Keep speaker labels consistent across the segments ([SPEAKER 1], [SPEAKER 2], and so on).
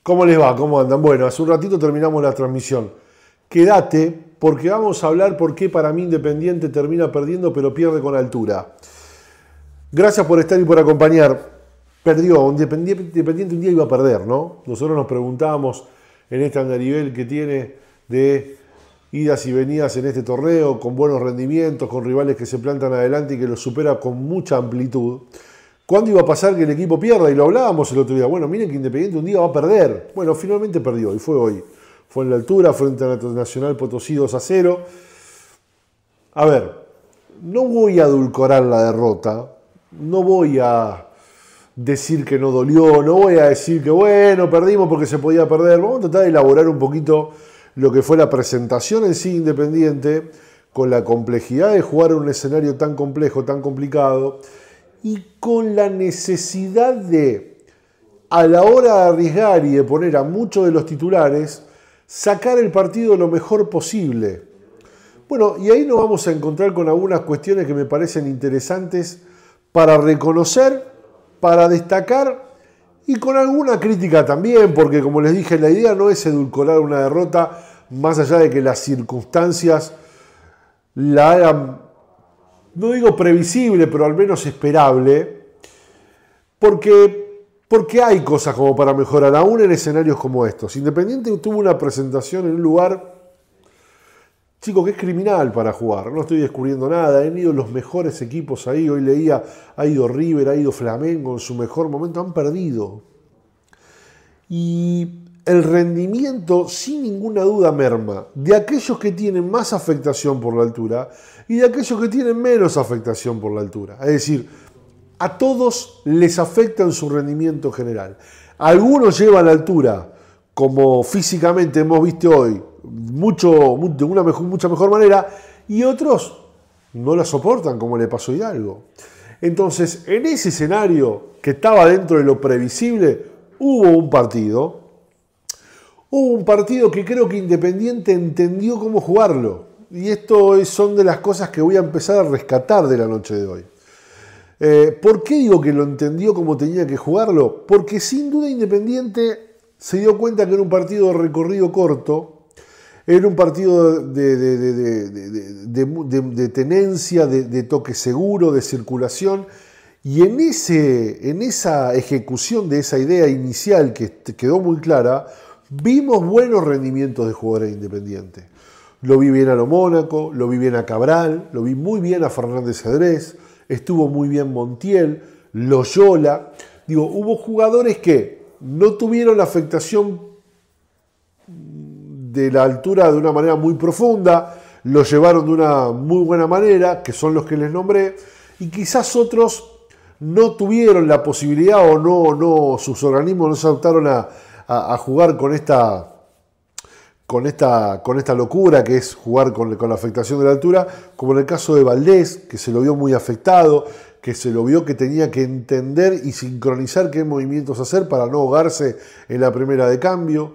[SPEAKER 1] ¿Cómo les va? ¿Cómo andan? Bueno, hace un ratito terminamos la transmisión. Quédate porque vamos a hablar por qué para mí Independiente termina perdiendo pero pierde con altura. Gracias por estar y por acompañar. Perdió, Independiente un día iba a perder, ¿no? Nosotros nos preguntábamos en este andarivel que tiene de idas y venidas en este torneo, con buenos rendimientos, con rivales que se plantan adelante y que los supera con mucha amplitud. ¿Cuándo iba a pasar que el equipo pierda? Y lo hablábamos el otro día. Bueno, miren que Independiente un día va a perder. Bueno, finalmente perdió y fue hoy. Fue en la altura, frente a Nacional Potosí 2-0. A ver, no voy a edulcorar la derrota. No voy a decir que no dolió. No voy a decir que, bueno, perdimos porque se podía perder. Vamos a tratar de elaborar un poquito lo que fue la presentación en sí Independiente, con la complejidad de jugar en un escenario tan complejo, tan complicado, y con la necesidad de, a la hora de arriesgar y de poner a muchos de los titulares, sacar el partido lo mejor posible. Bueno, y ahí nos vamos a encontrar con algunas cuestiones que me parecen interesantes para reconocer, para destacar y con alguna crítica también, porque como les dije, la idea no es edulcorar una derrota, más allá de que las circunstancias la hagan, no digo previsible, pero al menos esperable, porque hay cosas como para mejorar, aún en escenarios como estos. Independiente tuvo una presentación en un lugar, chico, que es criminal para jugar. No estoy descubriendo nada, han ido los mejores equipos ahí. Hoy leía, ha ido River, ha ido Flamengo en su mejor momento, han perdido. Y el rendimiento, sin ninguna duda, merma de aquellos que tienen más afectación por la altura y de aquellos que tienen menos afectación por la altura. Es decir, a todos les afecta en su rendimiento general. Algunos llevan la altura, como físicamente hemos visto hoy, de una mucha mejor manera, y otros no la soportan, como le pasó a Hidalgo. Entonces, en ese escenario que estaba dentro de lo previsible, hubo un partido que creo que Independiente entendió cómo jugarlo. Y esto son de las cosas que voy a empezar a rescatar de la noche de hoy. ¿Por qué digo que lo entendió como tenía que jugarlo? Porque sin duda Independiente se dio cuenta que era un partido de recorrido corto, era un partido de tenencia, de toque seguro, de circulación. Y en esa ejecución de esa idea inicial que quedó muy clara, vimos buenos rendimientos de jugadores Independiente. Lo vi bien a lo Mónaco, lo vi bien a Cabral, lo vi muy bien a Fernández Cedrés, estuvo muy bien Montiel, Loyola. Digo, hubo jugadores que no tuvieron la afectación de la altura de una manera muy profunda, lo llevaron de una muy buena manera, que son los que les nombré, y quizás otros no tuvieron la posibilidad o no sus organismos no se adaptaron a jugar con esta locura que es jugar con la afectación de la altura, como en el caso de Valdés, que se lo vio muy afectado, que se lo vio que tenía que entender y sincronizar qué movimientos hacer para no ahogarse en la primera de cambio.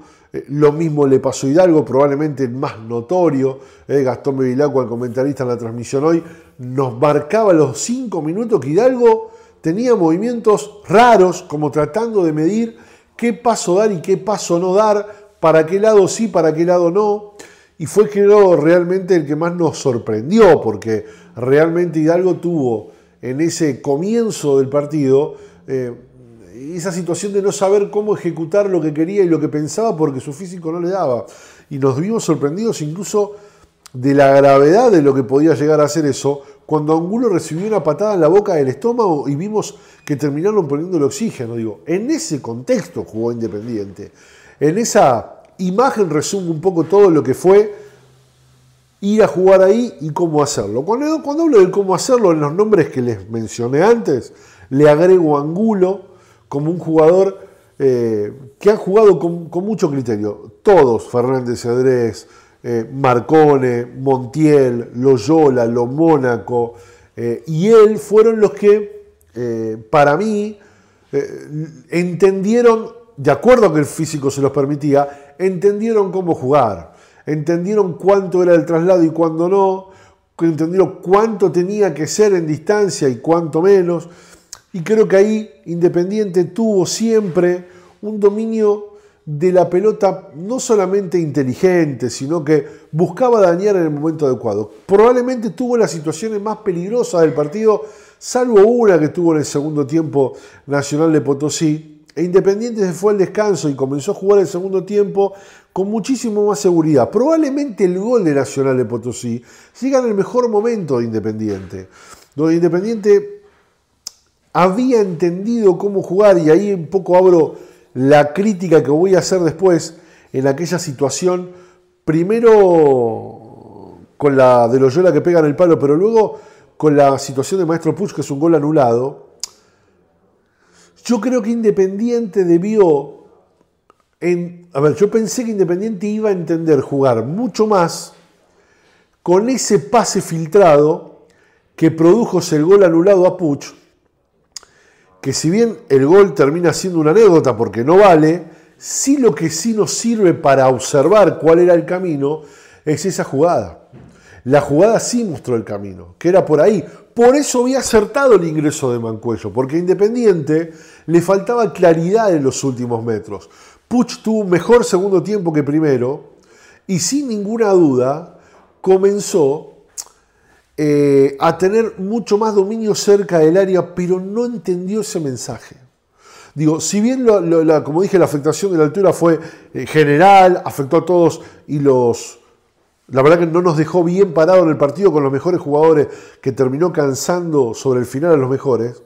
[SPEAKER 1] Lo mismo le pasó a Hidalgo, probablemente el más notorio. Gastón Bevilacqua, el comentarista en la transmisión hoy, nos marcaba los 5 minutos que Hidalgo tenía movimientos raros, como tratando de medir qué paso dar y qué paso no dar, para qué lado sí, para qué lado no. Y fue, creo, realmente el que más nos sorprendió, porque realmente Hidalgo tuvo en ese comienzo del partido esa situación de no saber cómo ejecutar lo que quería y lo que pensaba porque su físico no le daba. Y nos vimos sorprendidos incluso de la gravedad de lo que podía llegar a hacer eso, cuando Angulo recibió una patada en la boca del estómago y vimos que terminaron poniendo el oxígeno. Digo, en ese contexto jugó Independiente. En esa imagen resumo un poco todo lo que fue ir a jugar ahí y cómo hacerlo. Cuando hablo de cómo hacerlo, en los nombres que les mencioné antes, le agrego a Angulo como un jugador que ha jugado con mucho criterio. Todos, Fernández Cedrés, Marcone, Montiel, Loyola, Lo Mónaco, y él fueron los que, para mí, entendieron, de acuerdo a que el físico se los permitía, entendieron cómo jugar, entendieron cuánto era el traslado y cuándo no, entendieron cuánto tenía que ser en distancia y cuánto menos, y creo que ahí Independiente tuvo siempre un dominio de la pelota no solamente inteligente, sino que buscaba dañar en el momento adecuado. Probablemente tuvo las situaciones más peligrosas del partido, salvo una que tuvo en el segundo tiempo Nacional de Potosí, e Independiente se fue al descanso y comenzó a jugar el segundo tiempo con muchísimo más seguridad. Probablemente el gol de Nacional de Potosí llega en el mejor momento de Independiente, donde Independiente había entendido cómo jugar, y ahí un poco abro la crítica que voy a hacer después en aquella situación, primero con la de Loyola que pega en el palo, pero luego con la situación de Maestro Puch, que es un gol anulado. Yo creo que Independiente debió... yo pensé que Independiente iba a entender jugar mucho más con ese pase filtrado que produjo el gol anulado a Puch, que si bien el gol termina siendo una anécdota porque no vale, sí lo que sí nos sirve para observar cuál era el camino es esa jugada. La jugada sí mostró el camino, que era por ahí. Por eso había acertado el ingreso de Mancuello, porque a Independiente le faltaba claridad en los últimos metros. Puch tuvo un mejor segundo tiempo que primero y sin ninguna duda comenzó a tener mucho más dominio cerca del área, pero no entendió ese mensaje. Digo, si bien, como dije, la afectación de la altura fue general, afectó a todos y la verdad que no nos dejó bien parado en el partido con los mejores jugadores, que terminó cansando sobre el final a los mejores,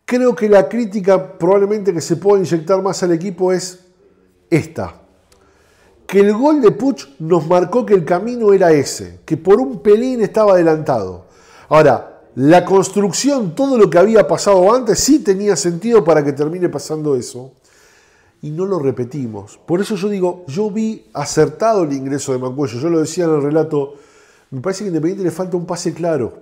[SPEAKER 1] creo que la crítica probablemente que se pueda inyectar más al equipo es esta. Que el gol de Puch nos marcó que el camino era ese, que por un pelín estaba adelantado. Ahora, la construcción, todo lo que había pasado antes, sí tenía sentido para que termine pasando eso. Y no lo repetimos. Por eso yo digo, yo vi acertado el ingreso de Mancuello. Yo lo decía en el relato, me parece que a Independiente le falta un pase claro.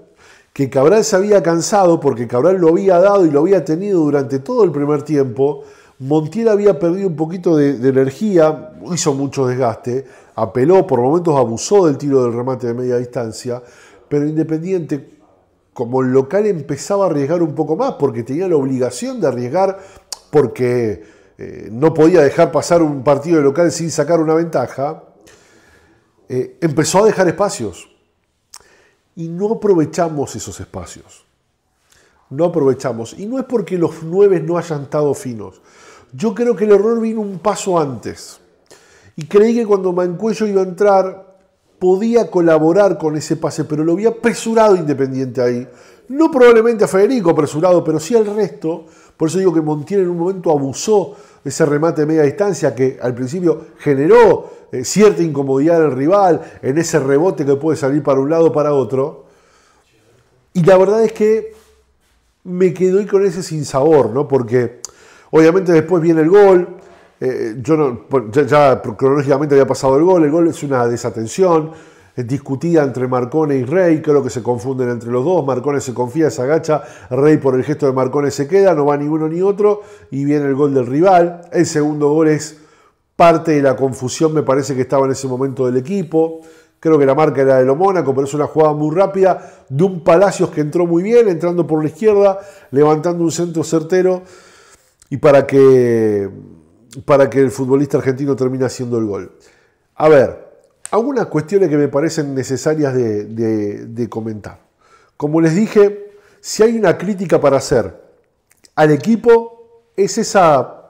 [SPEAKER 1] Que Cabral se había cansado porque Cabral lo había dado y lo había tenido durante todo el primer tiempo. Montiel había perdido un poquito de energía, hizo mucho desgaste, apeló, por momentos abusó del tiro del remate de media distancia, pero Independiente, como el local, empezaba a arriesgar un poco más porque tenía la obligación de arriesgar, porque no podía dejar pasar un partido de local sin sacar una ventaja. Empezó a dejar espacios y no aprovechamos esos espacios. No aprovechamos. Y no es porque los 9 no hayan estado finos. Yo creo que el error vino un paso antes. Y creí que cuando Mancuello iba a entrar podía colaborar con ese pase, pero lo había apresurado Independiente ahí. No probablemente a Federico apresurado, pero sí al resto. Por eso digo que Montiel en un momento abusó de ese remate de media distancia que al principio generó cierta incomodidad en el rival, en ese rebote que puede salir para un lado o para otro. Y la verdad es que me quedo ahí con ese sinsabor, ¿no? Porque obviamente después viene el gol, ya cronológicamente había pasado el gol es una desatención, es discutida entre Marcone y Rey, creo que se confunden entre los dos, Marcone se confía, se agacha, Rey por el gesto de Marcone se queda, no va ni uno ni otro, y viene el gol del rival. El segundo gol es parte de la confusión, me parece que estaba en ese momento del equipo. Creo que la marca era de lo Mónaco, pero es una jugada muy rápida de un Palacios que entró muy bien, entrando por la izquierda, levantando un centro certero y para que el futbolista argentino termine haciendo el gol. A ver, algunas cuestiones que me parecen necesarias de comentar. Como les dije, si hay una crítica para hacer al equipo, es esa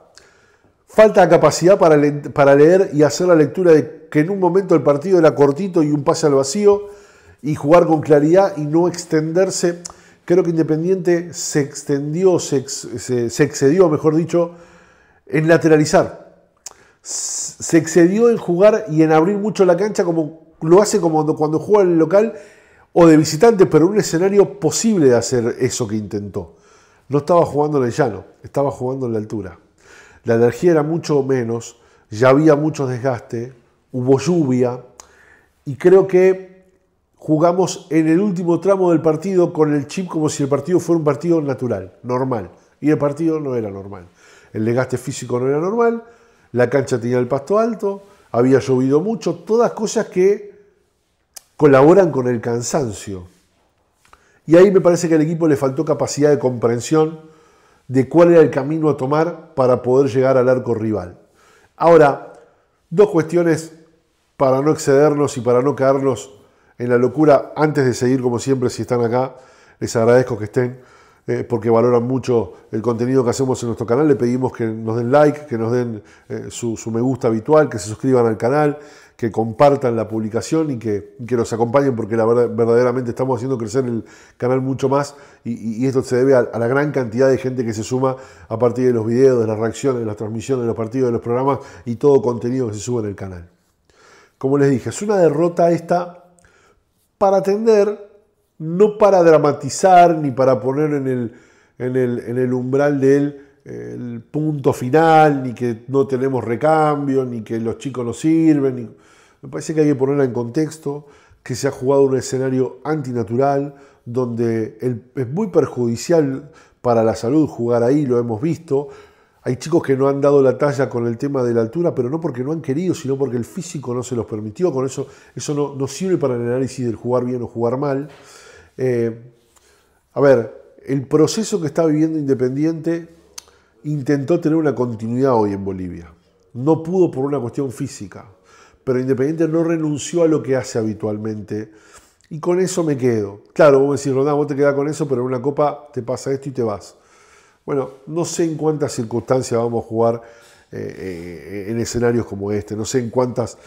[SPEAKER 1] falta de capacidad para leer y hacer la lectura de que en un momento el partido era cortito y un pase al vacío y jugar con claridad y no extenderse. Creo que Independiente se excedió, mejor dicho, en lateralizar. Se excedió en jugar y en abrir mucho la cancha como lo hace como cuando juega en el local o de visitante, pero en un escenario posible de hacer eso que intentó. No estaba jugando en el llano, estaba jugando en la altura. La energía era mucho menos, ya había mucho desgaste, hubo lluvia y creo que jugamos en el último tramo del partido con el chip como si el partido fuera un partido natural, normal. Y el partido no era normal. El desgaste físico no era normal, la cancha tenía el pasto alto, había llovido mucho, todas cosas que colaboran con el cansancio. Y ahí me parece que al equipo le faltó capacidad de comprensión de cuál era el camino a tomar para poder llegar al arco rival. Ahora, dos cuestiones para no excedernos y para no caernos en la locura. Antes de seguir, como siempre, si están acá, les agradezco que estén, porque valoran mucho el contenido que hacemos en nuestro canal. Le pedimos que nos den like, que nos den su me gusta habitual, que se suscriban al canal, que compartan la publicación y que nos acompañen, porque la verdad, verdaderamente estamos haciendo crecer el canal mucho más y esto se debe a la gran cantidad de gente que se suma a partir de los videos, de las reacciones, de las transmisiones, de los partidos, de los programas y todo contenido que se sube en el canal. Como les dije, es una derrota esta para atender, no para dramatizar ni para poner en el umbral el punto final, ni que no tenemos recambio, ni que los chicos no sirven. Me parece que hay que ponerla en contexto, que se ha jugado un escenario antinatural, donde es muy perjudicial para la salud jugar ahí, lo hemos visto. Hay chicos que no han dado la talla con el tema de la altura, pero no porque no han querido, sino porque el físico no se los permitió. Con eso no sirve para el análisis del jugar bien o jugar mal. A ver, el proceso que está viviendo Independiente intentó tener una continuidad hoy en Bolivia. No pudo por una cuestión física, pero Independiente no renunció a lo que hace habitualmente. Y con eso me quedo. Claro, vos me decís, Rodán, vos te quedás con eso, pero en una copa te pasa esto y te vas. Bueno, no sé en cuántas circunstancias vamos a jugar en escenarios como este. No sé en cuántas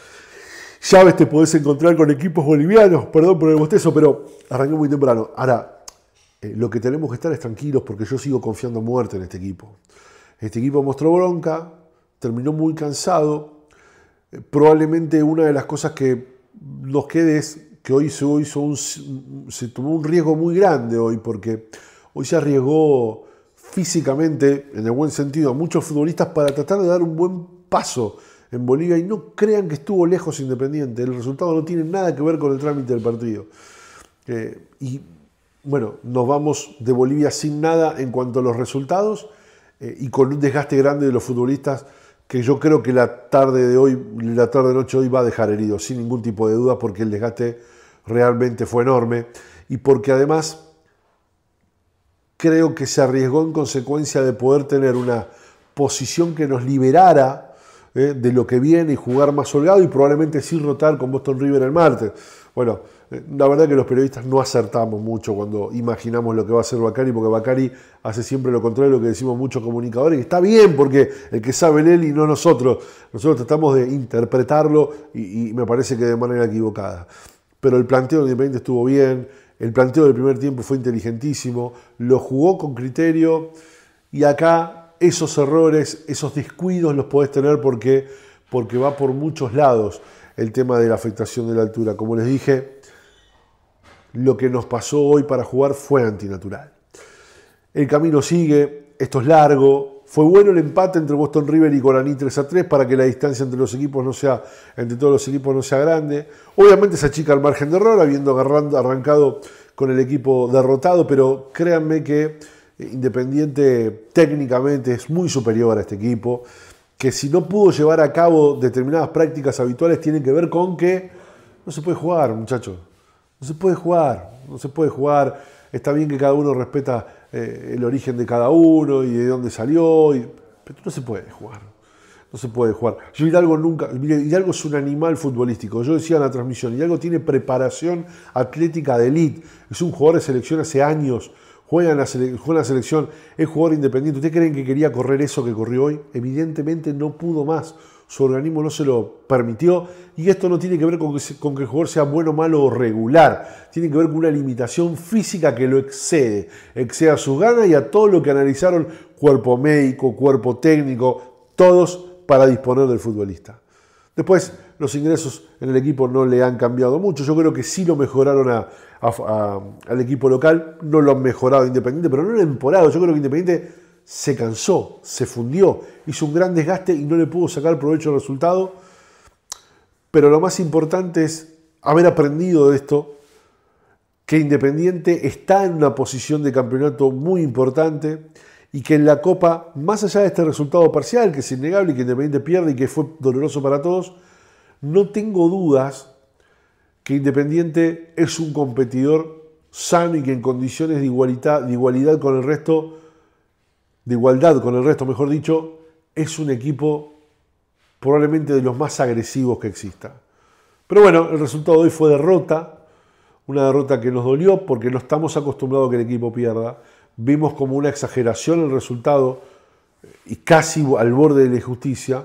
[SPEAKER 1] llaves te podés encontrar con equipos bolivianos. Perdón por el bostezo, pero arranqué muy temprano. Ahora, lo que tenemos que estar es tranquilos porque yo sigo confiando a muerte en este equipo. Este equipo mostró bronca, terminó muy cansado. Probablemente una de las cosas que nos quede es que hoy se tomó un riesgo muy grande hoy, porque hoy se arriesgó físicamente, en el buen sentido, a muchos futbolistas para tratar de dar un buen paso en Bolivia, y no crean que estuvo lejos Independiente. El resultado no tiene nada que ver con el trámite del partido. Y bueno, nos vamos de Bolivia sin nada en cuanto a los resultados y con un desgaste grande de los futbolistas que yo creo que la tarde-noche hoy va a dejar heridos, sin ningún tipo de duda, porque el desgaste realmente fue enorme y porque además creo que se arriesgó en consecuencia de poder tener una posición que nos liberara de lo que viene y jugar más holgado y probablemente sí rotar con Boston River el martes. Bueno, la verdad que los periodistas no acertamos mucho cuando imaginamos lo que va a hacer Bacari, porque Bacari hace siempre lo contrario de lo que decimos muchos comunicadores, y está bien porque el que sabe es él y no nosotros. Nosotros tratamos de interpretarlo y me parece que de manera equivocada. Pero el planteo de Independiente estuvo bien, el planteo del primer tiempo fue inteligentísimo, lo jugó con criterio y acá esos errores, esos descuidos los podés tener porque va por muchos lados el tema de la afectación de la altura. Como les dije, lo que nos pasó hoy para jugar fue antinatural. El camino sigue, esto es largo. Fue bueno el empate entre Boston River y Guaraní 3-3 para que la distancia entre todos los equipos no sea grande. Obviamente se achica el margen de error, habiendo arrancado con el equipo derrotado, pero créanme que Independiente técnicamente es muy superior a este equipo, que si no pudo llevar a cabo determinadas prácticas habituales tienen que ver con que no se puede jugar, muchachos. No se puede jugar. Está bien que cada uno respeta el origen de cada uno y de dónde salió, pero no se puede jugar. No se puede jugar. Hidalgo es un animal futbolístico. Yo decía en la transmisión, Hidalgo tiene preparación atlética de élite. Es un jugador de selección hace años. Juega en la selección, es jugador independiente. ¿Ustedes creen que quería correr eso que corrió hoy? Evidentemente no pudo más. Su organismo no se lo permitió. Y esto no tiene que ver con que el jugador sea bueno, malo o regular. Tiene que ver con una limitación física que lo excede. Excede a sus ganas y a todo lo que analizaron cuerpo médico, cuerpo técnico, todos para disponer del futbolista. Después, los ingresos en el equipo no le han cambiado mucho. Yo creo que sí lo mejoraron al equipo local. No lo han mejorado a Independiente, pero no lo han emporado. Yo creo que Independiente se cansó, se fundió, hizo un gran desgaste y no le pudo sacar provecho al resultado. Pero lo más importante es haber aprendido de esto, que Independiente está en una posición de campeonato muy importante y que en la Copa, más allá de este resultado parcial, que es innegable y que Independiente pierde y que fue doloroso para todos, no tengo dudas que Independiente es un competidor sano y que en condiciones de igualdad con el resto, mejor dicho, es un equipo probablemente de los más agresivos que exista. Pero bueno, el resultado de hoy fue derrota, una derrota que nos dolió porque no estamos acostumbrados a que el equipo pierda. Vimos como una exageración el resultado y casi al borde de la injusticia,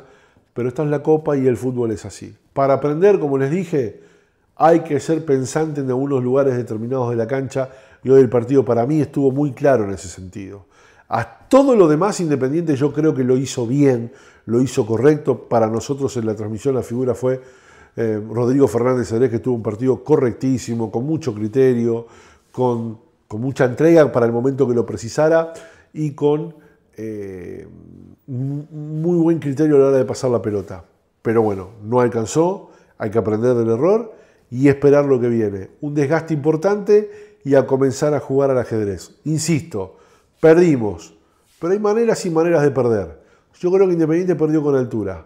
[SPEAKER 1] pero esta es la Copa y el fútbol es así. Para aprender, como les dije, hay que ser pensante en algunos lugares determinados de la cancha y hoy el partido para mí estuvo muy claro en ese sentido. A todo lo demás, Independiente yo creo que lo hizo bien, lo hizo correcto. Para nosotros en la transmisión la figura fue Rodrigo Fernández Cedrés, que tuvo un partido correctísimo, con mucho criterio, con mucha entrega para el momento que lo precisara y con muy buen criterio a la hora de pasar la pelota. Pero bueno, no alcanzó, hay que aprender del error y esperar lo que viene. Un desgaste importante y a comenzar a jugar al ajedrez. Insisto, perdimos, pero hay maneras y maneras de perder. Yo creo que Independiente perdió con altura.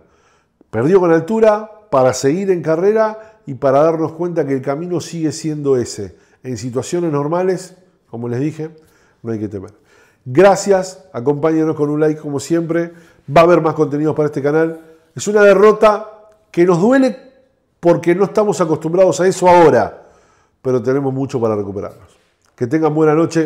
[SPEAKER 1] Perdió con altura para seguir en carrera y para darnos cuenta que el camino sigue siendo ese. En situaciones normales, como les dije, no hay que temer. Gracias, acompáñenos con un like como siempre. Va a haber más contenidos para este canal. Es una derrota que nos duele porque no estamos acostumbrados a eso ahora, pero tenemos mucho para recuperarnos. Que tengan buena noche.